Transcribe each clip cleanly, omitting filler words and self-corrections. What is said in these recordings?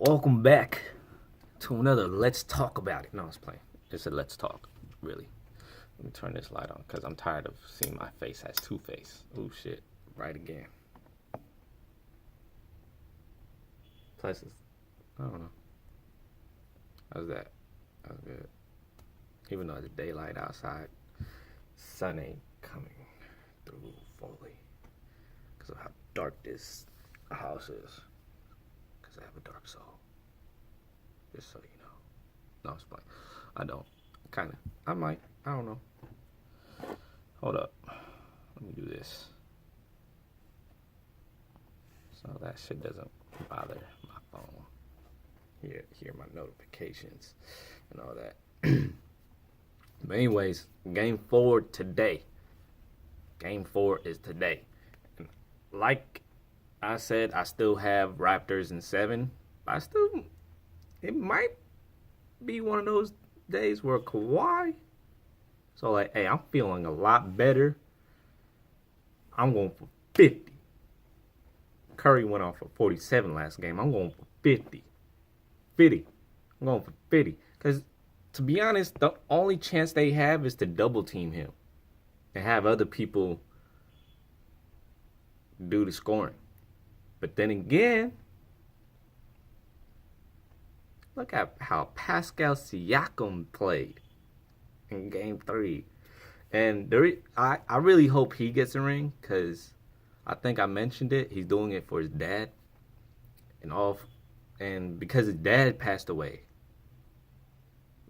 Welcome back to another Let's Talk About It. No, I was playing. It's a Let's Talk, really. Let me turn this light on because I'm tired of seeing my face as two-face. Oh, shit. Right again. Plus, I don't know. How's that? That's good. Even though it's daylight outside, sun ain't coming through fully because of how dark this house is. Because I have a dark soul. Just so you know. No, it's fine. I don't. Kinda. I might. I don't know. Hold up. Let me do this. So that shit doesn't bother my phone. Hear my notifications and all that. But anyways, game 4 today. Game 4 is today. And like I said, I still have Raptors in 7. It might be one of those days where Kawhi. So like, hey, I'm feeling a lot better. I'm going for 50. Curry went off for 47 last game. I'm going for 50. 50. I'm going for 50. Because to be honest, the only chance they have is to double team him and have other people do the scoring. But then again, look at how Pascal Siakam played in Game 3. And I really hope he gets a ring because I think I mentioned it. He's doing it for his dad. And because his dad passed away,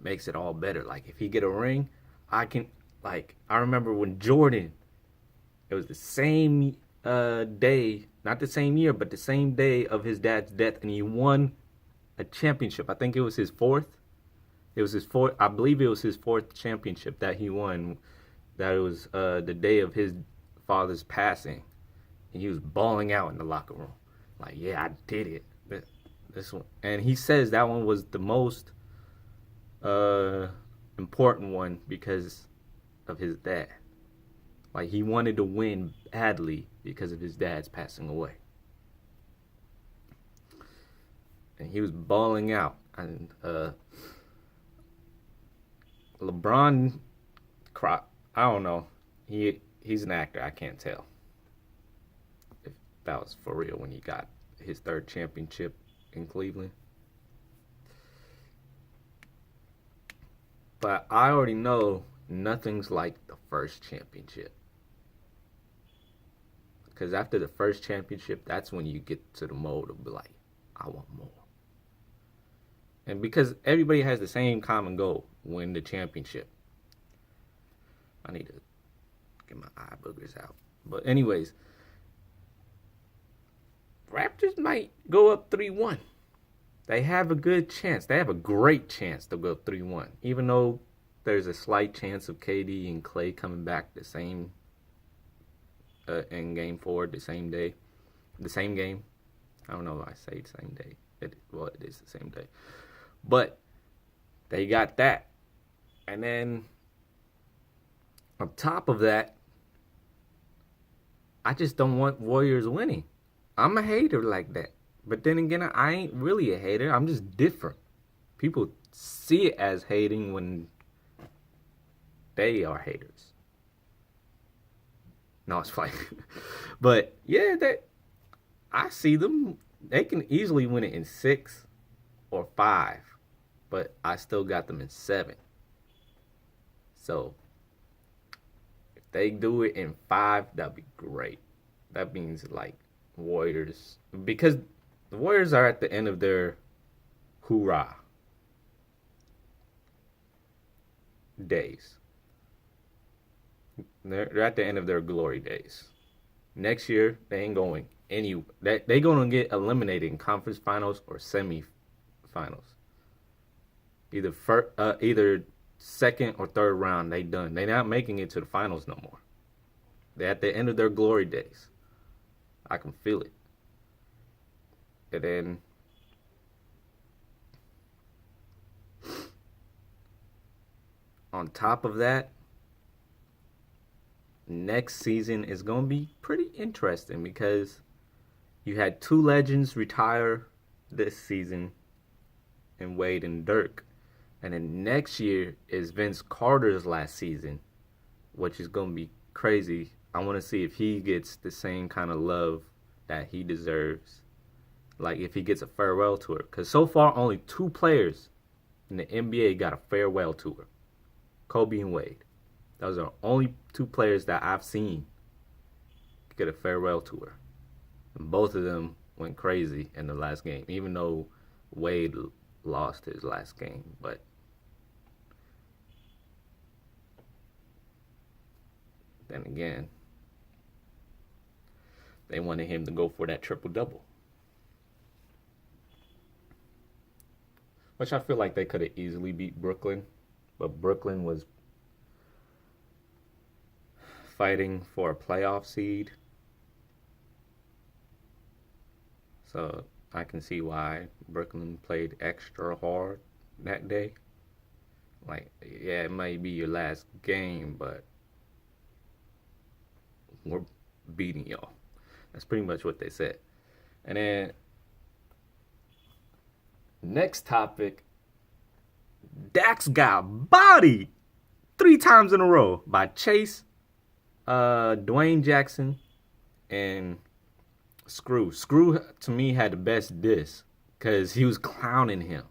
makes it all better. Like, if he get a ring, I remember when Jordan, it was the same day, not the same year, but the same day of his dad's death, and he won a championship. I think it was his fourth. I believe it was his fourth championship that he won. That it was the day of his father's passing, and he was bawling out in the locker room, like, "Yeah, I did it." This one, and he says that one was the most important one because of his dad. Like, he wanted to win badly because of his dad's passing away. And he was bawling out. And LeBron, I don't know. He's an actor. I can't tell if that was for real when he got his third championship in Cleveland. But I already know nothing's like the first championship. Because after the first championship, that's when you get to the mode of be like, I want more. And because everybody has the same common goal, win the championship. I need to get my eye boogers out. But anyways, Raptors might go up 3-1. They have a good chance. They have a great chance to go 3-1. Even though there's a slight chance of KD and Clay coming back the same in Game 4, the same day. The same game. I don't know why I say the same day. It is the same day. But they got that. And then on top of that, I just don't want Warriors winning. I'm a hater like that. But then again, I ain't really a hater. I'm just different. People see it as hating when they are haters. No, it's fine. But yeah, I see them. They can easily win it in 6 or 5. But I still got them in 7. So if they do it in 5, that'd be great. That means like Warriors, because the Warriors are at the end of their hoorah days. They're at the end of their glory days. Next year, they ain't going any. They gonna get eliminated in conference finals or semi-finals. Either second or third round, they done. They not making it to the finals no more. They're at the end of their glory days. I can feel it. And then on top of that, next season is going to be pretty interesting because you had 2 legends retire this season and Wade and Dirk. And then next year is Vince Carter's last season, which is going to be crazy. I want to see if he gets the same kind of love that he deserves. Like if he gets a farewell tour. Because so far only 2 players in the NBA got a farewell tour. Kobe and Wade. Those are the only 2 players that I've seen get a farewell tour. And both of them went crazy in the last game. Even though Wade lost his last game. But then again, they wanted him to go for that triple-double. Which I feel like they could have easily beat Brooklyn. But Brooklyn was fighting for a playoff seed. So I can see why Brooklyn played extra hard that day. Like, yeah, it might be your last game, but we're beating y'all. That's pretty much what they said. And then next topic, Dax got bodied 3 times in a row by Chvse, Duane Jackson, and Screw. Screw, to me, had the best diss because he was clowning him.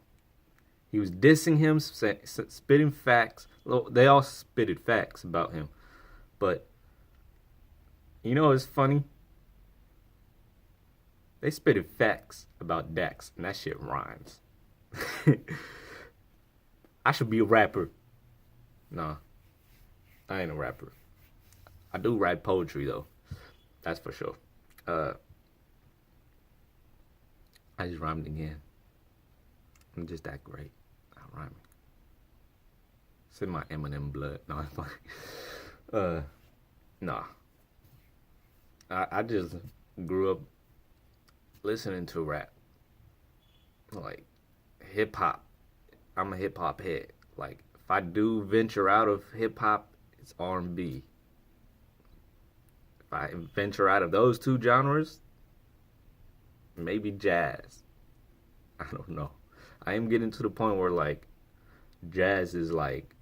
He was dissing him, spitting facts. They all spitted facts about him. But, you know what's funny? They spitted facts about Dax, and that shit rhymes. I should be a rapper. Nah, I ain't a rapper. I do write poetry, though. That's for sure. I just rhymed again. I'm just that great. I'm rhyming. It's in my Eminem blood. No, it's like, nah. I just grew up listening to rap. Like, hip-hop. I'm a hip-hop head. Like, if I do venture out of hip-hop, it's R&B. If I venture out of those 2 genres, maybe jazz. I don't know. I am getting to the point where, like, jazz is, like,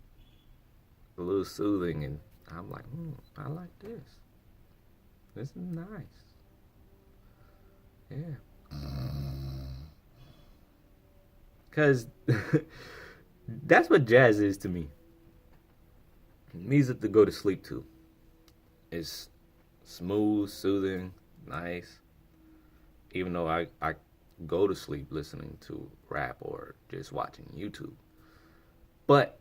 a little soothing, and I'm like, I like this. This is nice. Yeah. Because that's what jazz is to me. Music to go to sleep to. It's smooth, soothing, nice. Even though I go to sleep listening to rap or just watching YouTube. But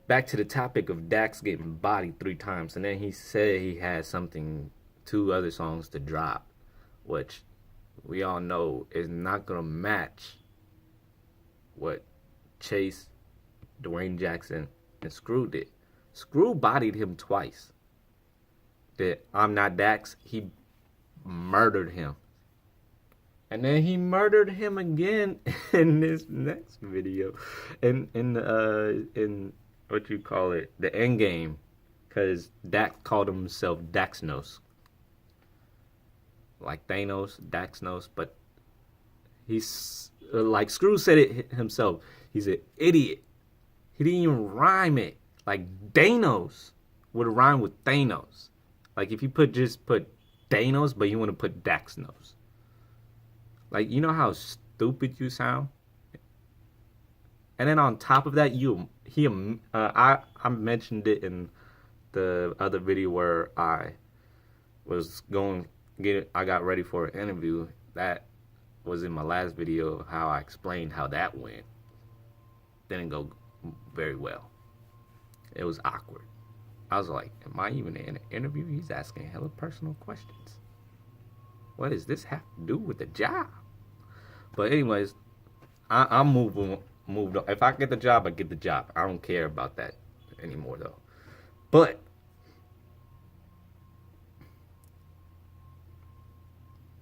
back to the topic of Dax getting bodied 3 times. And then he said he had 2 other songs to drop. Which we all know is not going to match what Chvse, Duane Jackson, and Screw did. Screw bodied him twice. That I'm Not Dax, he murdered him. And then he murdered him again in this next video. In what you call it, the end game. Because Dax called himself Daxnos. Like Thanos, Daxnos, but he's like Screw said it himself. He's an idiot. He didn't even rhyme it. Like Danos would rhyme with Thanos. Like if you just put Thanos, but you want to put Daxnos. Like, you know how stupid you sound? And then on top of that, I mentioned it in the other video where I was I got ready for an interview. That was in my last video, how I explained how that went. Didn't go very well. It was awkward. I was like, am I even in an interview? He's asking hella personal questions. What does this have to do with the job? But anyways, I'm moved on. If I get the job, I get the job. I don't care about that anymore, though. But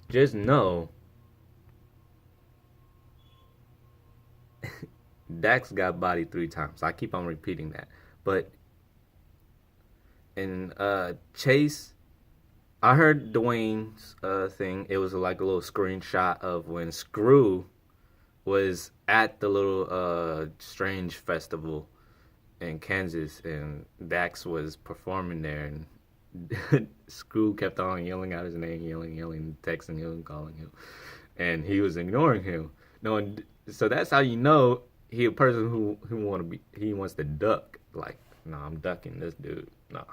just know Dax got bodied 3 times. I keep on repeating that. But in Chvse, I heard Duane's thing. It was like a little screenshot of when Screw was at the little strange festival in Kansas, and Dax was performing there, and Screw kept on yelling out his name, yelling, texting him, calling him, and he was ignoring him. No, so that's how you know he a person he wants to duck. Like, no, I'm ducking this dude. No,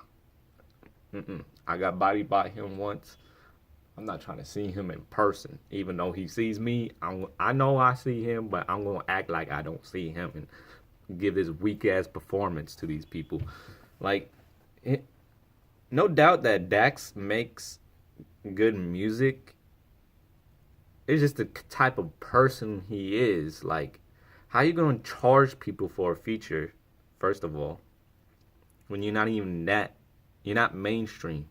I got bodied by him once. I'm not trying to see him in person, even though he sees me. I know I see him, but I'm gonna act like I don't see him and give this weak ass performance to these people. Like, no doubt that Dax makes good music. It's just the type of person he is. Like, how you gonna charge people for a feature, first of all, when you're not even that? You're not mainstream.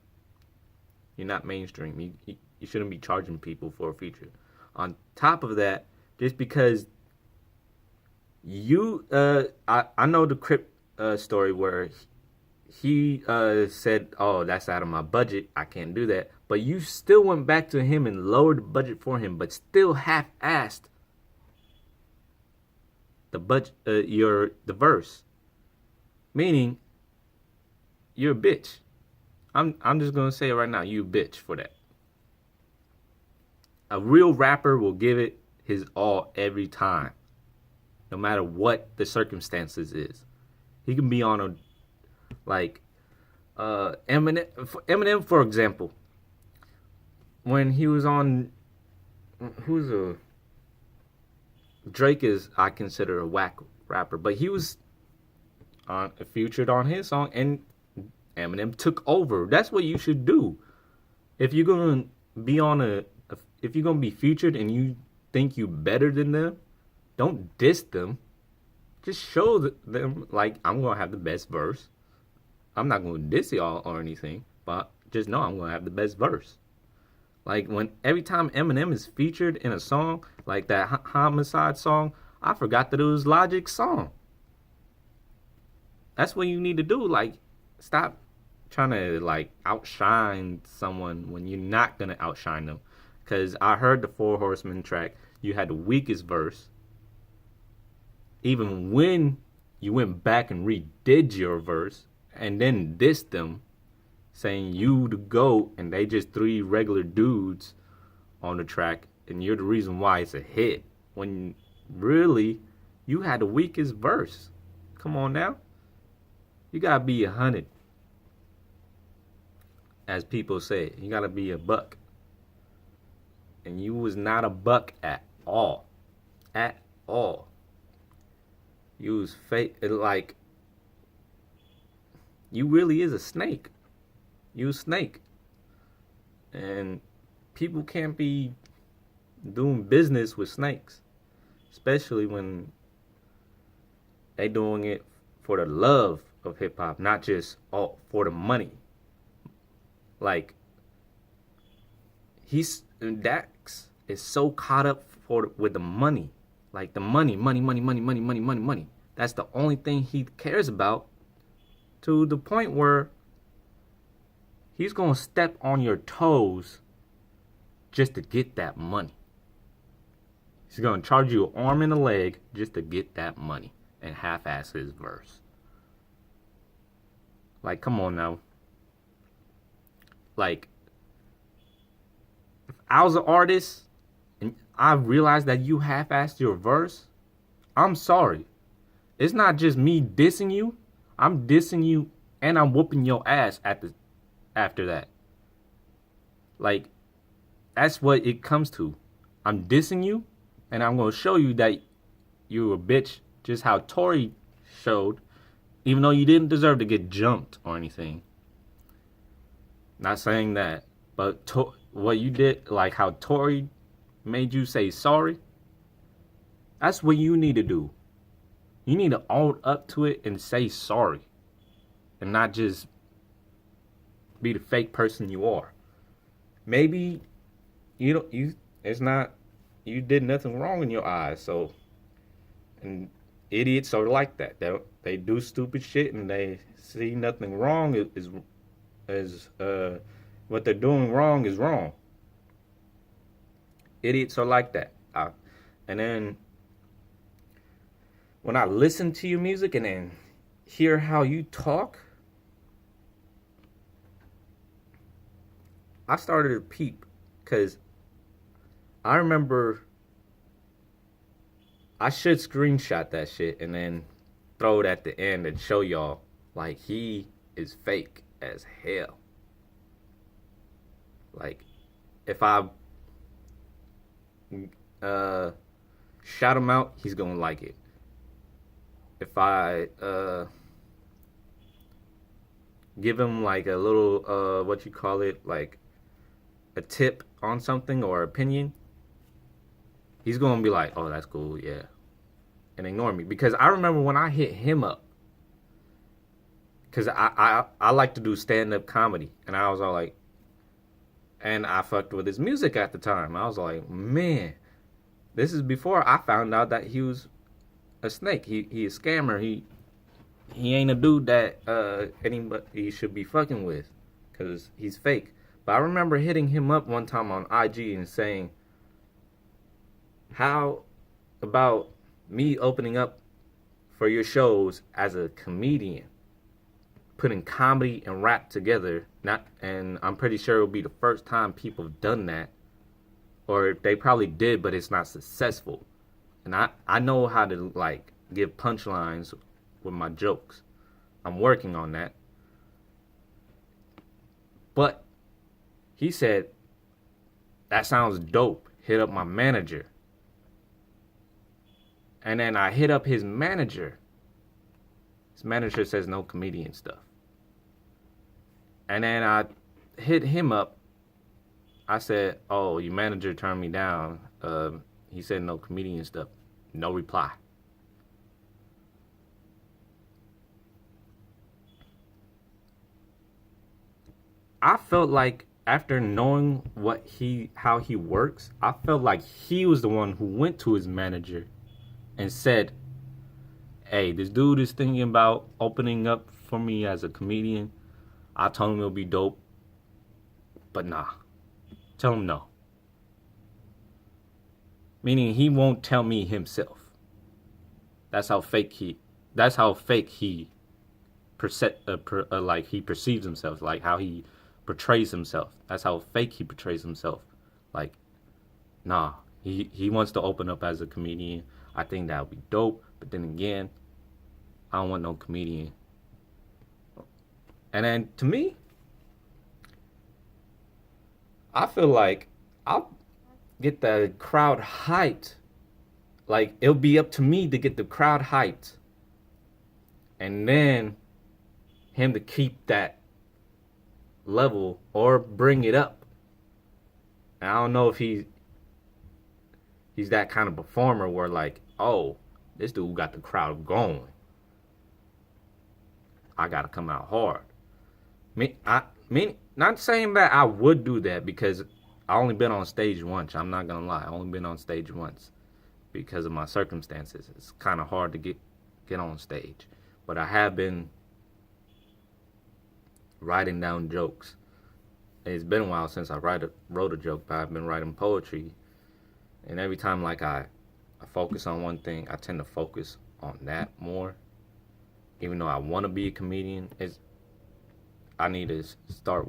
You're not mainstream. You shouldn't be charging people for a feature. On top of that, just because I know the Crip story where he said, "Oh, that's out of my budget. I can't do that." But you still went back to him and lowered the budget for him, but still half-assed the budget, the verse, meaning you're a bitch. I'm just gonna say it right now. You a bitch for that. A real rapper will give it his all every time, no matter what the circumstances is. He can be on a Eminem, for example, when he was on, Drake is, I consider, a whack rapper, but he was featured on his song, and Eminem took over. That's what you should do. If you're gonna be if you're gonna be featured and you think you better than them, don't diss them. Just show them, like, I'm gonna have the best verse. I'm not gonna diss y'all or anything, but just know I'm gonna have the best verse. Like, every time Eminem is featured in a song, like that Homicide song, I forgot that it was Logic's song. That's what you need to do. Like, stop trying to, like, outshine someone when you're not gonna outshine them. Because I heard the Four Horsemen track, you had the weakest verse. Even when you went back and redid your verse and then dissed them, saying you the GOAT and they just three regular dudes on the track and you're the reason why it's a hit, when really you had the weakest verse. Come on now. You gotta be 100. As people say, you gotta be a buck. And you was not a buck at all. At all. You was fake. Like, you really is a snake. You a snake. And people can't be doing business with snakes. Especially when they doing it for the love of hip hop, not just for the money. Like, Dax is so caught up with the money. Like, the money. That's the only thing he cares about, to the point where he's gonna step on your toes just to get that money. He's gonna charge you an arm and a leg just to get that money and half-ass his verse. Like, come on now. Like, if I was an artist and I realized that you half-assed your verse, I'm sorry. It's not just me dissing you. I'm dissing you and I'm whooping your ass after that. Like, that's what it comes to. I'm dissing you and I'm going to show you that you're a bitch, just how Tory showed, even though you didn't deserve to get jumped or anything. Not saying that, but what you did, like how Tory made you say sorry, that's what you need to do. You need to own up to it and say sorry, and not just be the fake person you are. Maybe you did nothing wrong in your eyes, so, and idiots are like that. They do stupid shit and they see nothing wrong is what they're doing wrong is wrong. Idiots are like that. And then when I listen to your music and then hear how you talk, I started to peep because I remember I should screenshot that shit and then throw it at the end and show y'all like he is fake as hell. Like if I shout him out, he's gonna like it. If I give him like a little what you call it, like a tip on something or opinion, he's gonna be like, oh, that's cool, yeah, and ignore me. Because I remember when I hit him up, because I like to do stand-up comedy, and I was all like, and I fucked with his music at the time. I was like, man, this is before I found out that he was a snake. He a scammer. He ain't a dude that anybody should be fucking with, because he's fake. But I remember hitting him up one time on IG and saying, how about me opening up for your shows as a comedian, putting comedy and rap together? And I'm pretty sure it'll be the first time people have done that, or they probably did, but it's not successful. And I know how to like give punchlines with my jokes. I'm working on that. But he said, that sounds dope. Hit up my manager. And then I hit up his manager. His manager says no comedian stuff. And then I hit him up. I said, oh, your manager turned me down. He said no comedian stuff. No reply. I felt like after knowing how he works, I felt like he was the one who went to his manager and said, hey, this dude is thinking about opening up for me as a comedian. I told him it'll be dope, but nah. Tell him no. Meaning he won't tell me himself. That's how fake he like he perceives himself, like how he portrays himself. That's how fake he portrays himself. Like, nah, he wants to open up as a comedian. I think that would be dope, but then again, I don't want no comedian. And then to me, I feel like I'll get the crowd hyped. Like, it'll be up to me to get the crowd hyped. And then him to keep that level or bring it up. And I don't know if he's that kind of performer where like, oh, this dude got the crowd going. I gotta come out hard. Not saying that I would do that, because I only been on stage once. I'm not gonna lie, I only been on stage once because of my circumstances. It's kind of hard to get on stage, but I have been writing down jokes. It's been a while since I wrote a joke, but I've been writing poetry, and every time like I focus on one thing, I tend to focus on that more. Even though I want to be a comedian, I need to start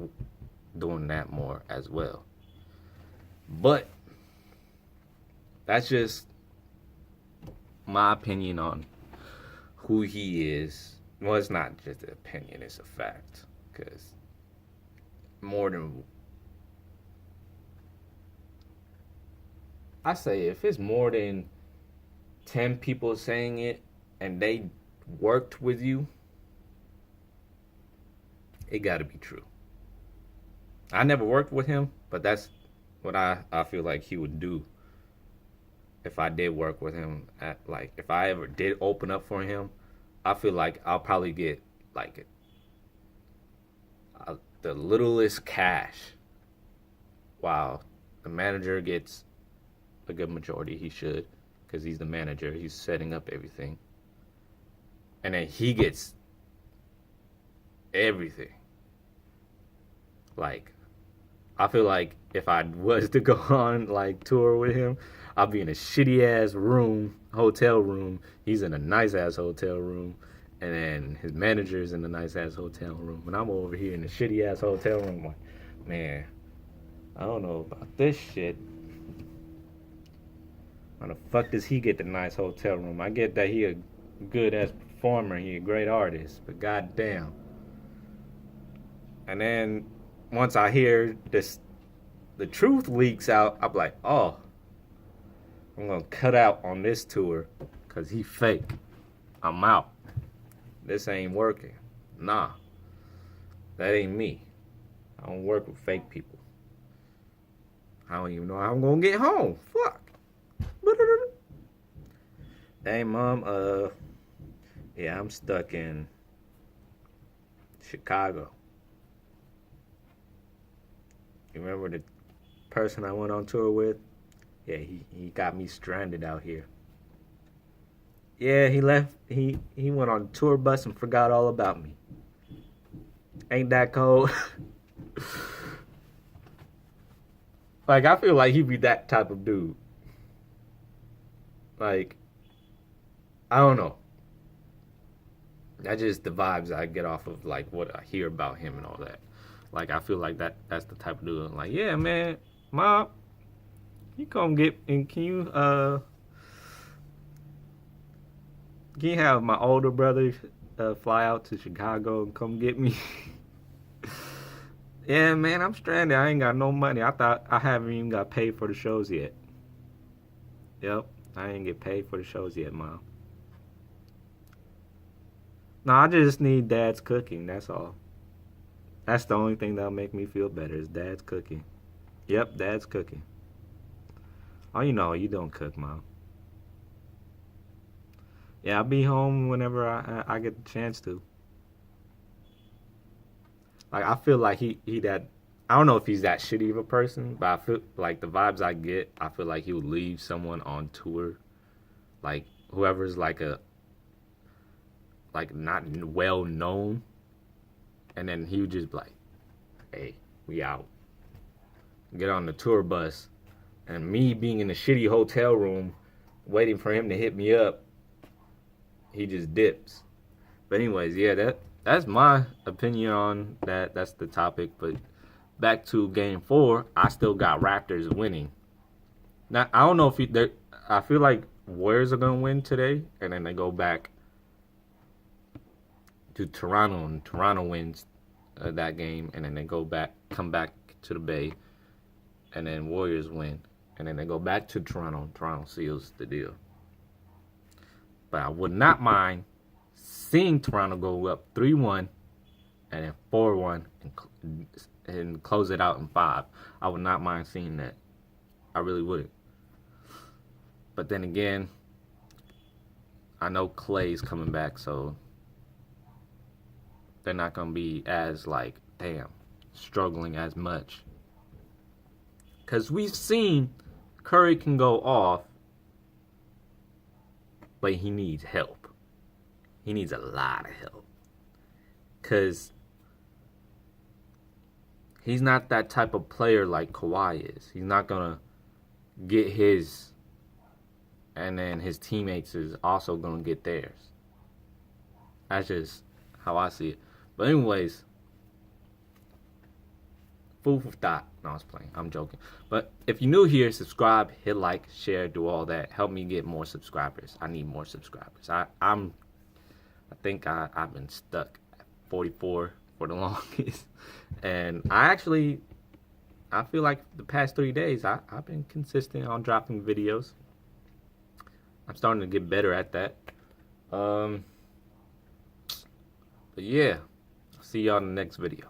doing that more as well. But that's just my opinion on who he is. Well, it's not just an opinion, it's a fact. Because if it's more than 10 people saying it and they worked with you, it gotta be true. I never worked with him, but that's what I feel like he would do if I did work with him. If I ever did open up for him, I feel like I'll probably get like the littlest cash, while the manager gets a good majority. He should, because he's the manager. He's setting up everything. And then he gets everything. Like, I feel like if I was to go on like tour with him, I'll be in a shitty ass room, hotel room. He's in a nice ass hotel room, and then his manager's in a nice ass hotel room, and I'm over here in a shitty ass hotel room. Like, man, I don't know about this shit. How the fuck does he get the nice hotel room? I get that he a good ass performer, he a great artist, but goddamn. And then once I hear this, the truth leaks out, I'm like, oh, I'm gonna cut out on this tour because he fake. I'm out. This ain't working. Nah, that ain't me. I don't work with fake people. I don't even know how I'm gonna get home. Fuck. Hey, Mom, yeah, I'm stuck in Chicago. You remember the person I went on tour with? Yeah, he got me stranded out here. Yeah, he left. He went on a tour bus and forgot all about me. Ain't that cold? Like, I feel like he'd be that type of dude. Like, I don't know. That's just the vibes I get off of, like, what I hear about him and all that. Like, I feel like that's the type of dude. Like, yeah, man, Mom, you come get, and can you have my older brother fly out to Chicago and come get me? Yeah, man, I'm stranded. I ain't got no money. I thought I haven't even got paid for the shows yet. Yep, I ain't get paid for the shows yet, Mom. No, I just need Dad's cooking, that's all. That's the only thing that'll make me feel better is Dad's cooking. Yep, Dad's cooking. Oh, you know, you don't cook, Mom. Yeah, I'll be home whenever I get the chance to. Like, I feel like he that, I don't know if he's that shitty of a person, but I feel like the vibes I get, I feel like he would leave someone on tour, like whoever's like not well known, and then he would just be like, hey, we out. Get on the tour bus, and me being in a shitty hotel room, waiting for him to hit me up, he just dips. But anyways, yeah, that's my opinion on that. That's the topic. But back to game 4, I still got Raptors winning. Now, I don't know if I feel like Warriors are going to win today, and then they go back to Toronto, and Toronto wins that game, and then they come back to the Bay, and then Warriors win, and then they go back to Toronto, and Toronto seals the deal. But I would not mind seeing Toronto go up 3-1 and then 4-1 and close it out in 5. I would not mind seeing that. I really wouldn't. But then again, I know Clay's coming back, so they're not going to be as, like, damn, struggling as much. Because we've seen Curry can go off, but he needs help. He needs a lot of help. Because he's not that type of player like Kawhi is. He's not going to get his, and then his teammates is also going to get theirs. That's just how I see it. But anyways, food for thought. No, I was playing. I'm joking. But if you're new here, subscribe, hit like, share, do all that. Help me get more subscribers. I need more subscribers. I think I've been stuck at 44 for the longest. And I feel like the past 3 days, I've been consistent on dropping videos. I'm starting to get better at that. But yeah, I'll see y'all in the next video.